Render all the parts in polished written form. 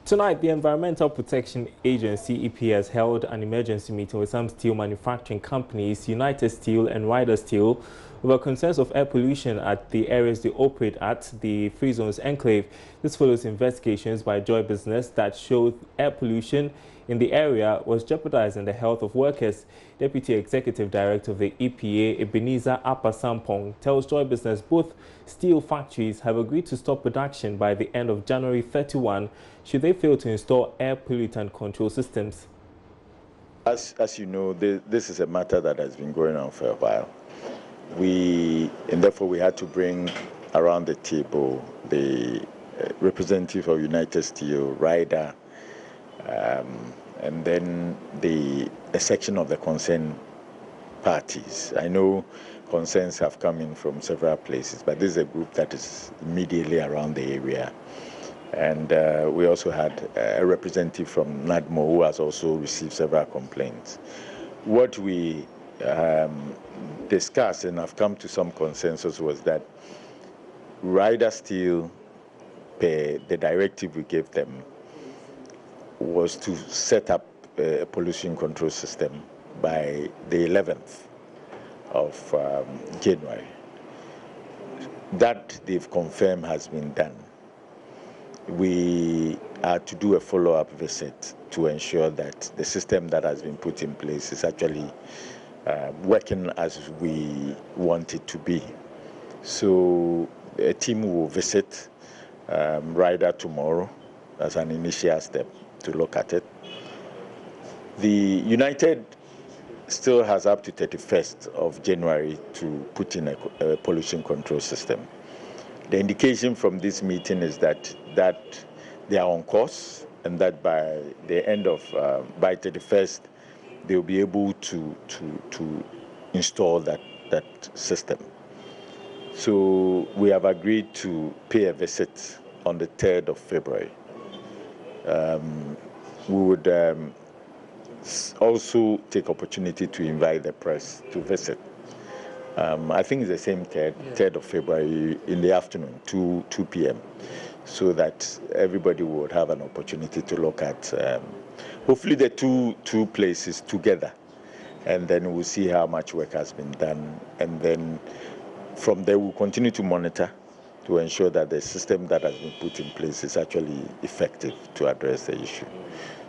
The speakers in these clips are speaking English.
Tonight, the Environmental Protection Agency, EPS, held an emergency meeting with some steel manufacturing companies, United Steel and Ryder Steel, over concerns of air pollution at the areas they operate at, the Free Zones Enclave. This follows investigations by Joy Business that showed air pollution in the area was jeopardizing the health of workers. Deputy Executive Director of the EPA, Ebenezer Apasampong, tells Joy Business both steel factories have agreed to stop production by the end of January 31 should they fail to install air pollutant control systems. As you know, this is a matter that has been going on for a while. And therefore we had to bring around the table the representative of United Steel, Ryder, and then a section of the concerned parties. I know concerns have come in from several places, but this is a group that is immediately around the area. And we also had a representative from NADMO who has also received several complaints. What we discussed and have come to some consensus was that Ryder Steel, the directive we gave them, was to set up a pollution control system by the 11th of January. That they've confirmed has been done. We are to do a follow-up visit to ensure that the system that has been put in place is actually working as we want it to be. So a team will visit Ryder tomorrow as an initial step to look at it. The United still has up to 31st of January to put in a pollution control system. The indication from this meeting is that they are on course and that by the end of, by 31st, they'll be able to install that system. So we have agreed to pay a visit on the 3rd of February. We would also take opportunity to invite the press to visit. I think it's the same 3rd of February in the afternoon, 2 p.m., so that everybody would have an opportunity to look at hopefully the two places together, and then we'll see how much work has been done, and then from there we'll continue to monitor to ensure that the system that has been put in place is actually effective to address the issue.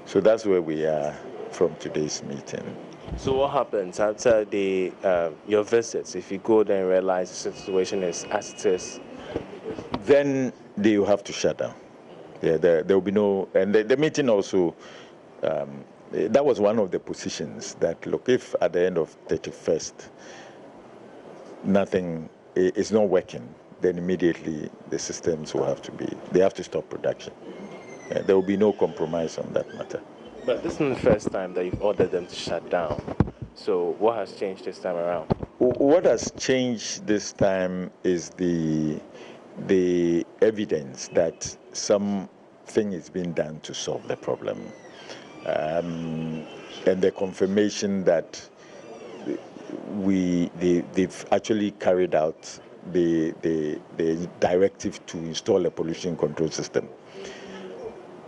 So that's where we are from today's meeting. So what happens after your visits? If you go there and realize the situation is as it is, then they will have to shut down. Yeah, there will be no. And the meeting also, that was one of the positions that, look, if at the end of 31st nothing is not working, then immediately the systems will have to they have to stop production. There will be no compromise on that matter. But this isn't the first time that you've ordered them to shut down. So what has changed this time around? What has changed this time is the evidence that something is being done to solve the problem. And the confirmation that they've actually carried out the directive to install a pollution control system.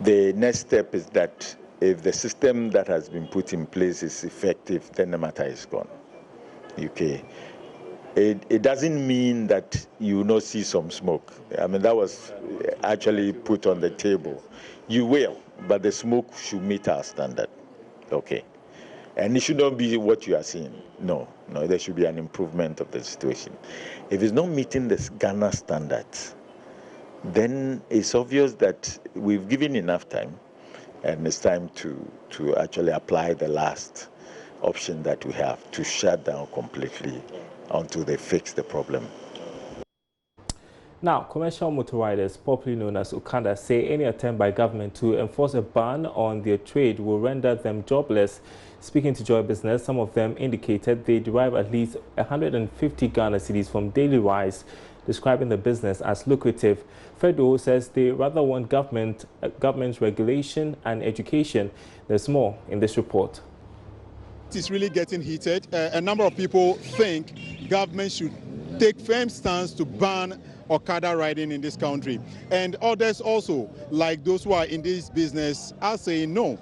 The next step is that if the system that has been put in place is effective, then the matter is gone. Okay. It doesn't mean that you will not see some smoke. I mean, that was actually put on the table. You will, but the smoke should meet our standard. Okay. And it should not be what you are seeing. No, there should be an improvement of the situation. If it's not meeting the Ghana standards, then it's obvious that we've given enough time, and it's time to actually apply the last option that we have, to shut down completely until they fix the problem. Now, commercial motor riders, popularly known as Okada, say any attempt by government to enforce a ban on their trade will render them jobless. Speaking to Joy Business, some of them indicated they derive at least 150 Ghana cedis from daily rides, describing the business as lucrative. Fredo says they rather want government's regulation and education. There's more in this report. It's really getting heated. A number of people think government should take firm stance to ban Okada riding in this country. And others also, like those who are in this business, are saying no.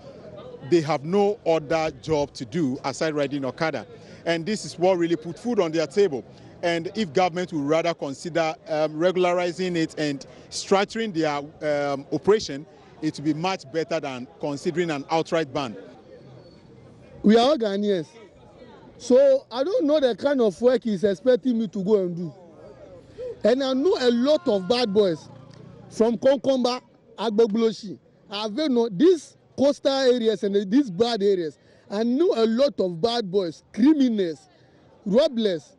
They have no other job to do aside riding Okada. And this is what really put food on their table. And if government would rather consider regularizing it and structuring their operation, it would be much better than considering an outright ban. We are all Ghanaians. So I don't know the kind of work he's expecting me to go and do. And I know a lot of bad boys from Konkomba, Agbegbuloshi. I've known these coastal areas and these bad areas. I know a lot of bad boys, criminals, robbers.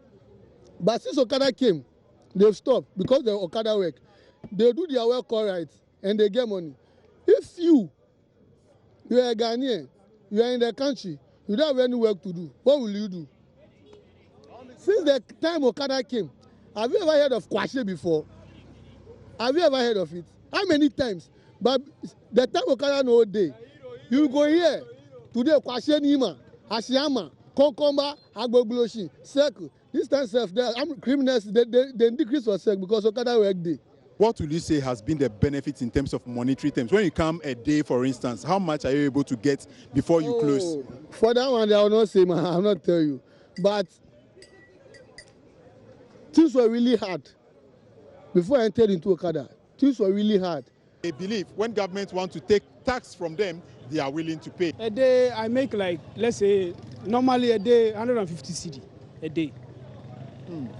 But since Okada came, they've stopped because the Okada work. They do their work all right and they get money. If you are a Ghanaian, you are in the country, you don't have any work to do, what will you do? Since the time Okada came, have you ever heard of Kwashe before? Have you ever heard of it? How many times? But the time Okada no day, you go here, today Kwashe Nima, Ashiyama, Konkomba, Agbegbuloshi, Circle. This time self, criminals, they decrease for sec because Okada work day. What will you say has been the benefits in terms of monetary terms? When you come a day, for instance, how much are you able to get before you close? For that one, I will not say, man, I will not tell you. But things were really hard. Before I entered into Okada, things were really hard. They believe when government wants to take tax from them, they are willing to pay. A day, I make like, let's say, normally a day, 150 cedi a day.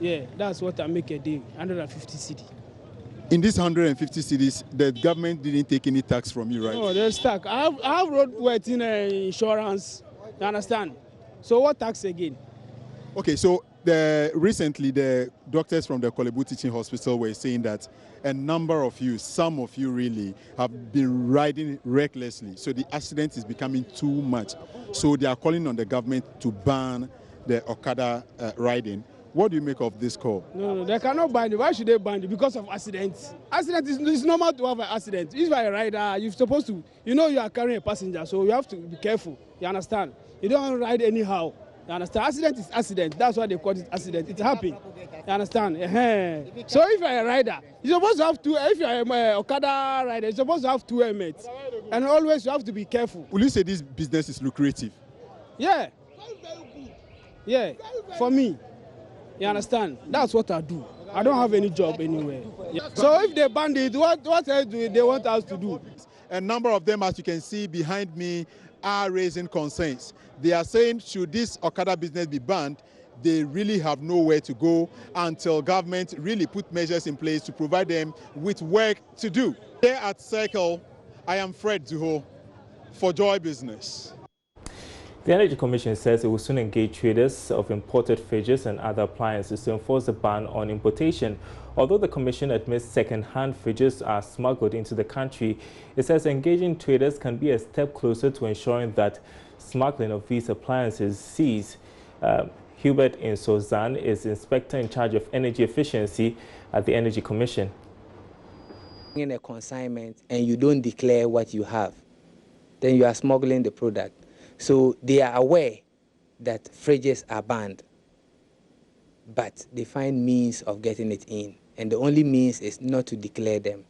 Yeah, that's what I make a day, 150 cedi. In these 150 cedis, the government didn't take any tax from you, right? No, there's tax. I have road working insurance, you understand? So what tax again? Okay, so recently the doctors from the Kolebu Teaching Hospital were saying that a number of you, some of you really, have been riding recklessly. So the accident is becoming too much. So they are calling on the government to ban the Okada riding. What do you make of this call? No, they cannot ban it. Why should they ban it? Because of accidents. Accident is normal to have an accident. If you are a rider, you're supposed to, you know you are carrying a passenger, so you have to be careful. You understand? You don't ride anyhow. You understand? Accident is accident. That's why they call it accident. It happened. You understand? So if you are a rider, you're supposed to have two. If you are an Okada rider, you're supposed to have two helmets. And always you have to be careful. Will you say this business is lucrative? Yeah. Yeah, for me. You understand? That's what I do. I don't have any job anywhere. Yeah. So if they ban it, what else do they want us to do? A number of them, as you can see behind me, are raising concerns. They are saying should this Okada business be banned, they really have nowhere to go until government really put measures in place to provide them with work to do. Here at Circle, I am Fred Zuho for Joy Business. The Energy Commission says it will soon engage traders of imported fridges and other appliances to enforce the ban on importation. Although the Commission admits second-hand fridges are smuggled into the country, it says engaging traders can be a step closer to ensuring that smuggling of these appliances cease. Hubert Insozan is Inspector in charge of energy efficiency at the Energy Commission. In a consignment and you don't declare what you have, then you are smuggling the product. So they are aware that fridges are banned, but they find means of getting it in. And the only means is not to declare them.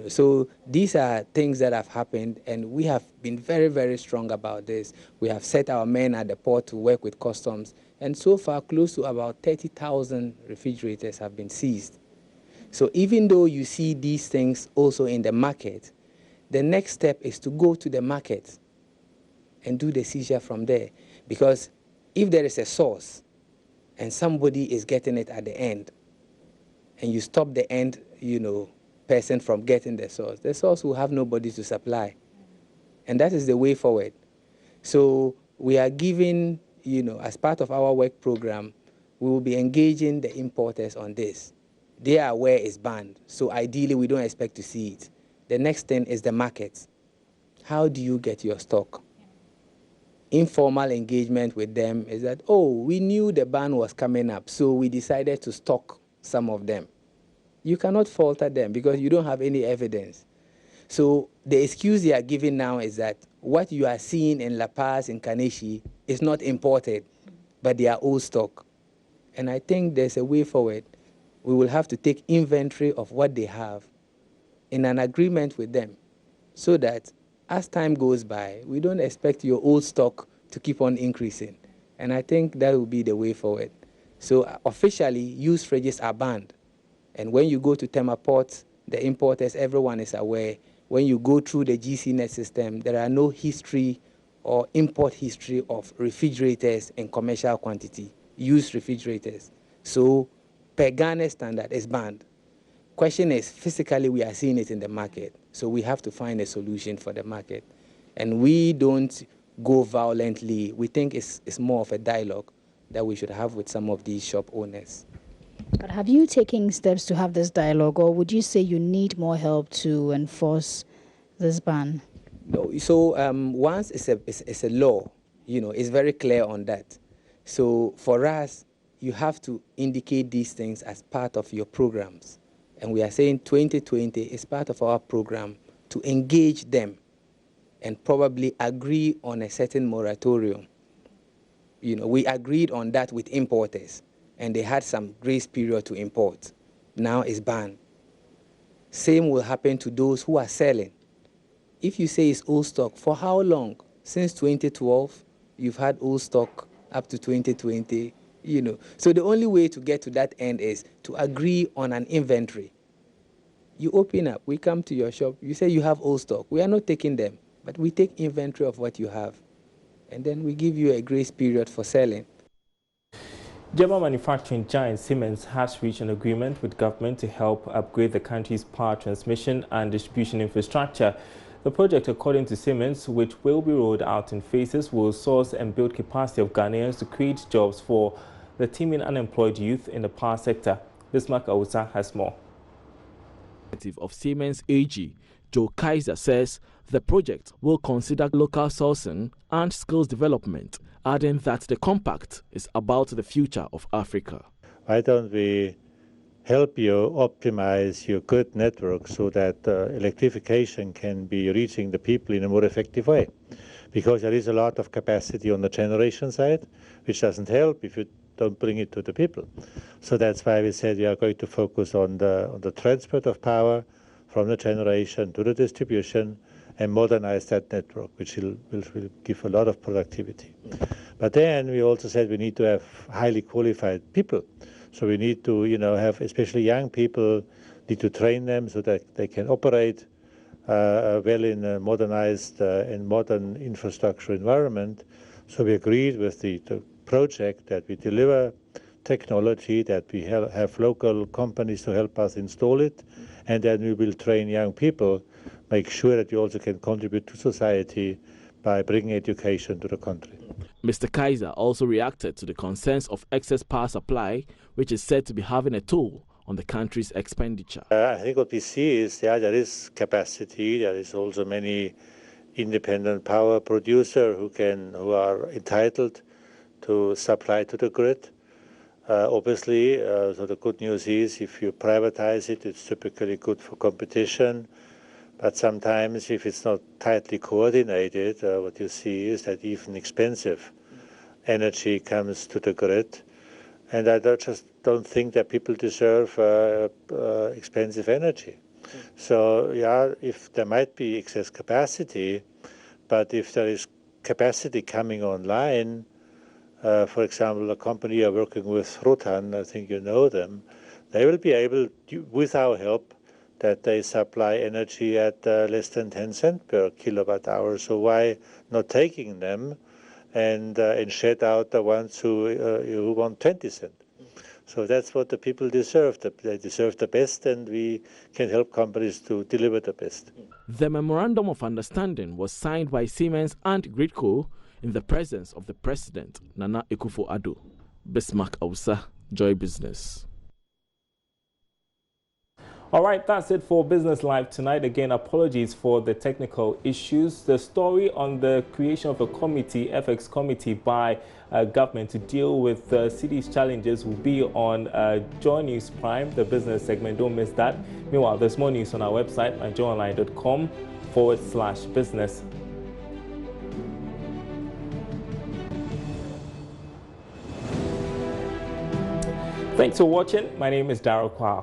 So these are things that have happened, and we have been very, very strong about this. We have set our men at the port to work with customs, and so far close to about 30,000 refrigerators have been seized. So even though you see these things also in the market, the next step is to go to the market and do the seizure from there. Because if there is a source and somebody is getting it at the end, and you stop the end, person from getting the source will have nobody to supply. And that is the way forward. So we are giving, as part of our work program, we will be engaging the importers on this. They are aware it's banned, so ideally we don't expect to see it. The next thing is the market. How do you get your stock? Informal engagement with them is that, we knew the ban was coming up, so we decided to stock some of them. You cannot falter them because you don't have any evidence. So the excuse they are giving now is that what you are seeing in La Paz, in Kaneshi, is not imported, but they are old stock. And I think there's a way forward. We will have to take inventory of what they have in an agreement with them so that as time goes by, we don't expect your old stock to keep on increasing. And I think that will be the way forward. So officially, used fridges are banned. And when you go to Tema ports, the importers, everyone is aware. When you go through the GCNet system, there are no history or import history of refrigerators in commercial quantity, used refrigerators. So per Ghana standard, it's banned. Question is, physically, we are seeing it in the market. So we have to find a solution for the market. And we don't go violently. We think it's more of a dialogue that we should have with some of these shop owners. But have you taken steps to have this dialogue, or would you say you need more help to enforce this ban? No. So once it's a law, it's very clear on that. So for us, you have to indicate these things as part of your programs. And we are saying 2020 is part of our program to engage them and probably agree on a certain moratorium. We agreed on that with importers, and they had some grace period to import. Now it's banned. Same will happen to those who are selling. If you say it's old stock, for how long? Since 2012, you've had old stock up to 2020, So the only way to get to that end is to agree on an inventory. You open up, we come to your shop, you say you have old stock. We are not taking them, but we take inventory of what you have. And then we give you a grace period for selling. German manufacturing giant Siemens has reached an agreement with government to help upgrade the country's power transmission and distribution infrastructure. The project, according to Siemens, which will be rolled out in phases, will source and build capacity of Ghanaians to create jobs for the teeming unemployed youth in the power sector. Bismarck Awusa has more. Of Siemens AG, Joe Kaiser says the project will consider local sourcing and skills development, adding that the compact is about the future of Africa. Why don't we help you optimize your grid network so that electrification can be reaching the people in a more effective way? Because there is a lot of capacity on the generation side, which doesn't help if you don't bring it to the people. So that's why we said we are going to focus on the transport of power from the generation to the distribution and modernize that network, which will give a lot of productivity. But then we also said we need to have highly qualified people. So we need to, have especially young people, need to train them so that they can operate well in a modernized and modern infrastructure environment. So we agreed with the project that we deliver technology, that we have local companies to help us install it, and then we will train young people, make sure that we also can contribute to society by bringing education to the country. Mr. Kaiser also reacted to the concerns of excess power supply, which is said to be having a toll on the country's expenditure. I think what we see is, there is capacity. There is also many independent power producers who are entitled to supply to the grid. Obviously, so the good news is if you privatize it, it's typically good for competition. But sometimes if it's not tightly coordinated, what you see is that even expensive energy comes to the grid. And I just don't think that people deserve expensive energy. So, if there might be excess capacity, but if there is capacity coming online, for example, a company you're working with, Rotan, I think you know them, they will be able, with our help, that they supply energy at less than 10 cents per kilowatt hour. So why not taking them and shed out the ones who want 20 cents? So that's what the people deserve. They deserve the best, and we can help companies to deliver the best. The memorandum of understanding was signed by Siemens and Gridco in the presence of the President, Nana Akufo-Addo. Bismarck Awusa, Joy Business. All right, that's it for Business Live tonight. Again, apologies for the technical issues. The story on the creation of a committee, FX committee by government to deal with the city's challenges will be on JoyNews Prime, the business segment. Don't miss that. Meanwhile, there's more news on our website, myjoyonline.com/business. Thanks for watching. My name is Darryl Kwao.